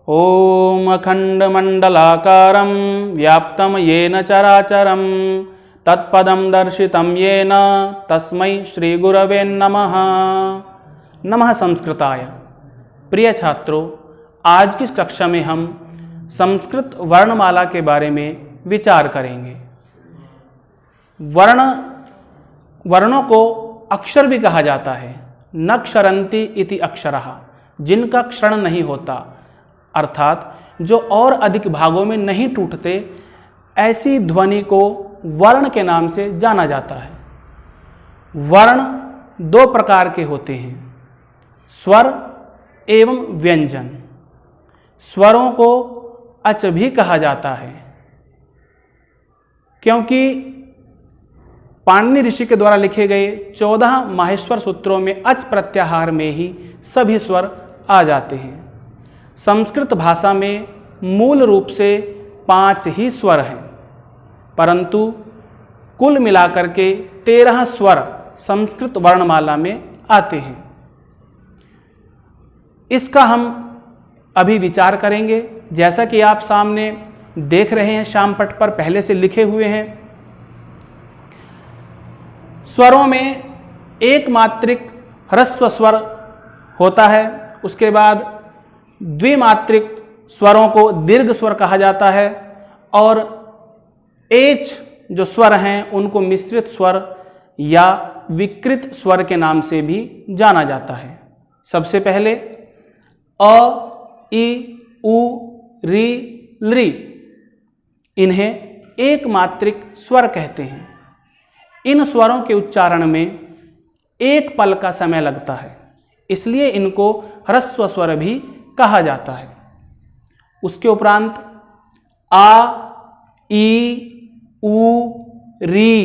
ओम अखंडमंडलाकारं व्याप्तं येन चराचरं तत्पदं दर्शितं येन तस्मै श्रीगुरवे नमः। नमः संस्कृताय। प्रिय छात्रों, आज की कक्षा में हम संस्कृत वर्णमाला के बारे में विचार करेंगे। वर्णों को अक्षर भी कहा जाता है। न क्षरन्ति इति अक्षरः, जिनका क्षरण नहीं होता, अर्थात जो और अधिक भागों में नहीं टूटते, ऐसी ध्वनि को वर्ण के नाम से जाना जाता है। वर्ण दो प्रकार के होते हैं, स्वर एवं व्यंजन। स्वरों को अच भी कहा जाता है, क्योंकि पाणिनि ऋषि के द्वारा लिखे गए 14 माहेश्वर सूत्रों में अच प्रत्याहार में ही सभी स्वर आ जाते हैं। संस्कृत भाषा में मूल रूप से 5 ही स्वर हैं, परंतु कुल मिलाकर के 13 स्वर संस्कृत वर्णमाला में आते हैं। इसका हम अभी विचार करेंगे। जैसा कि आप सामने देख रहे हैं, श्याम पट पर पहले से लिखे हुए हैं। स्वरों में एक मात्रिक ह्रस्व स्वर होता है, उसके बाद द्विमात्रिक स्वरों को दीर्घ स्वर कहा जाता है, और एच जो स्वर हैं उनको मिश्रित स्वर या विकृत स्वर के नाम से भी जाना जाता है। सबसे पहले अ, इ, उ, रि, लृ, इन्हें एक मात्रिक स्वर कहते हैं। इन स्वरों के उच्चारण में एक पल का समय लगता है, इसलिए इनको ह्रस्व स्वर भी कहा जाता है। उसके उपरांत आ, इ, उ, री,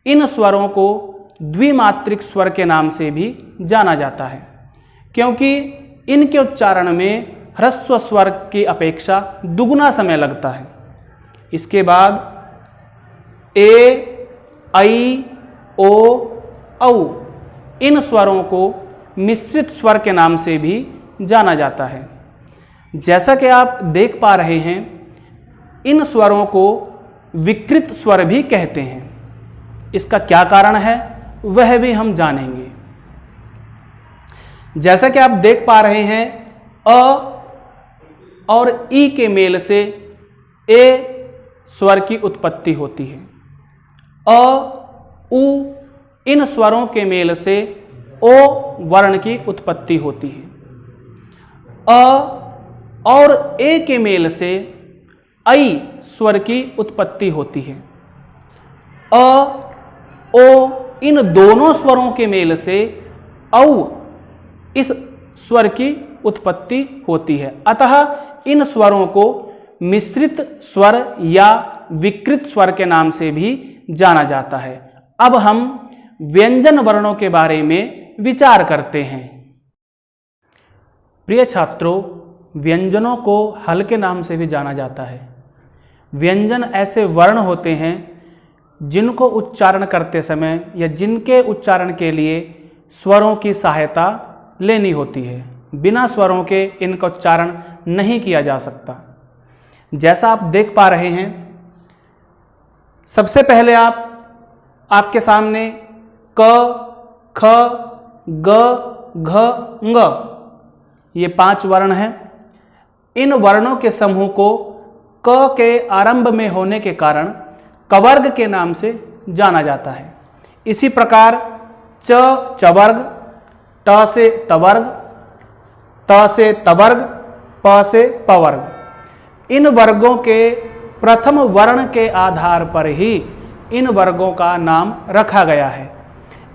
इन स्वरों को द्विमात्रिक स्वर के नाम से भी जाना जाता है, क्योंकि इनके उच्चारण में ह्रस्व स्वर की अपेक्षा दुगुना समय लगता है। इसके बाद ए, ऐ, ओ, औ, इन स्वरों को मिश्रित स्वर के नाम से भी जाना जाता है। जैसा कि आप देख पा रहे हैं, इन स्वरों को विकृत स्वर भी कहते हैं। इसका क्या कारण है वह भी हम जानेंगे। जैसा कि आप देख पा रहे हैं, अ और ई के मेल से ए स्वर की उत्पत्ति होती है। अ, उ, इन स्वरों के मेल से ओ वर्ण की उत्पत्ति होती है। अ और ए के मेल से ऐ स्वर की उत्पत्ति होती है। अ, ओ, इन दोनों स्वरों के मेल से औ इस स्वर की उत्पत्ति होती है। अतः इन स्वरों को मिश्रित स्वर या विकृत स्वर के नाम से भी जाना जाता है। अब हम व्यंजन वर्णों के बारे में विचार करते हैं। प्रिय छात्रों, व्यंजनों को हल के नाम से भी जाना जाता है। व्यंजन ऐसे वर्ण होते हैं जिनको उच्चारण करते समय या जिनके उच्चारण के लिए स्वरों की सहायता लेनी होती है। बिना स्वरों के इनका उच्चारण नहीं किया जा सकता। जैसा आप देख पा रहे हैं, सबसे पहले आपके सामने क, ख, ग, घ, ङ, ये 5 वर्ण हैं। इन वर्णों के समूह को क के आरंभ में होने के कारण कवर्ग के नाम से जाना जाता है। इसी प्रकार च, चवर्ग, ट से टवर्ग, त से तवर्ग, प से पवर्ग। इन वर्गों के प्रथम वर्ण के आधार पर ही इन वर्गों का नाम रखा गया है।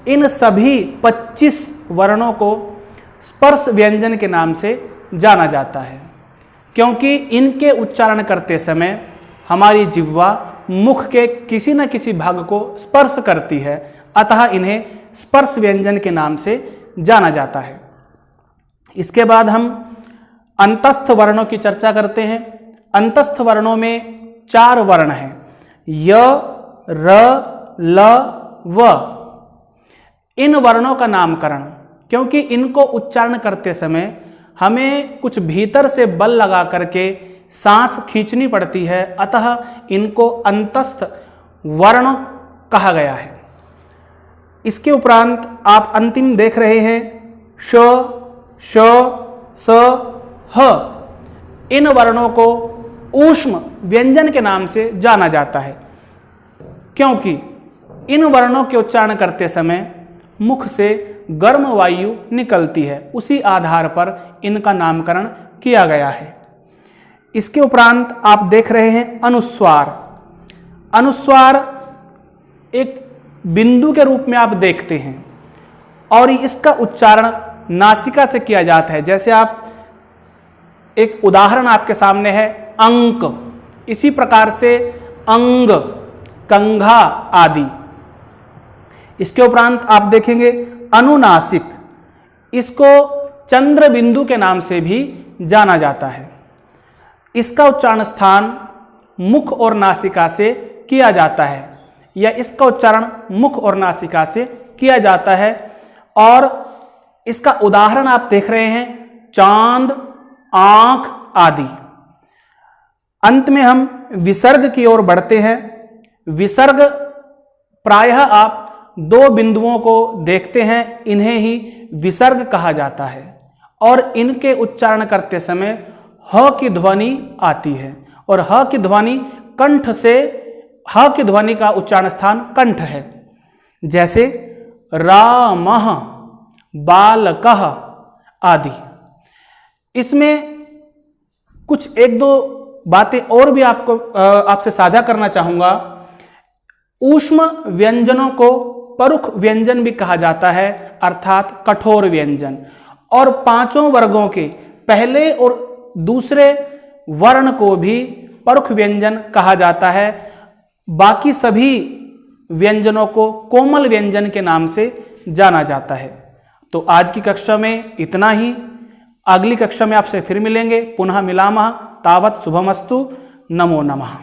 इन सभी 25 वर्णों को स्पर्श व्यंजन के नाम से जाना जाता है, क्योंकि इनके उच्चारण करते समय हमारी जिह्वा मुख के किसी न किसी भाग को स्पर्श करती है, अतः इन्हें स्पर्श व्यंजन के नाम से जाना जाता है। इसके बाद हम अंतस्थ वर्णों की चर्चा करते हैं। अंतस्थ वर्णों में 4 वर्ण हैं, य, र, ल, व। इन वर्णों का नामकरण, क्योंकि इनको उच्चारण करते समय हमें कुछ भीतर से बल लगा करके सांस खींचनी पड़ती है, अतः इनको अंतस्थ वर्ण कहा गया है। इसके उपरांत आप अंतिम देख रहे हैं श, श, स, ह। इन वर्णों को ऊष्म व्यंजन के नाम से जाना जाता है, क्योंकि इन वर्णों के उच्चारण करते समय मुख से गर्म वायु निकलती है, उसी आधार पर इनका नामकरण किया गया है। इसके उपरांत आप देख रहे हैं अनुस्वार। अनुस्वार एक बिंदु के रूप में आप देखते हैं और इसका उच्चारण नासिका से किया जाता है। जैसे आप एक उदाहरण आपके सामने है अंक, इसी प्रकार से अंग, कंघा आदि। इसके उपरांत आप देखेंगे अनुनासिक, इसको चंद्र बिंदु के नाम से भी जाना जाता है। इसका उच्चारण स्थान मुख और नासिका से किया जाता है, या इसका उच्चारण मुख और नासिका से किया जाता है। और इसका उदाहरण आप देख रहे हैं चांद, आंख आदि। अंत में हम विसर्ग की ओर बढ़ते हैं। विसर्ग प्रायः आप दो बिंदुओं को देखते हैं, इन्हें ही विसर्ग कहा जाता है और इनके उच्चारण करते समय ह की ध्वनि आती है और ह की ध्वनि कंठ से, ह की ध्वनि का उच्चारण स्थान कंठ है। जैसे रामः, बालकः आदि। इसमें कुछ एक दो बातें और भी आपसे साझा करना चाहूंगा। ऊष्म व्यंजनों को परुख व्यंजन भी कहा जाता है, अर्थात कठोर व्यंजन। और पांचों वर्गों के पहले और दूसरे वर्ण को भी परुख व्यंजन कहा जाता है। बाकी सभी व्यंजनों को कोमल व्यंजन के नाम से जाना जाता है। तो आज की कक्षा में इतना ही। अगली कक्षा में आपसे फिर मिलेंगे। पुनः मिलामः। तावत् शुभमस्तु। नमो नमः।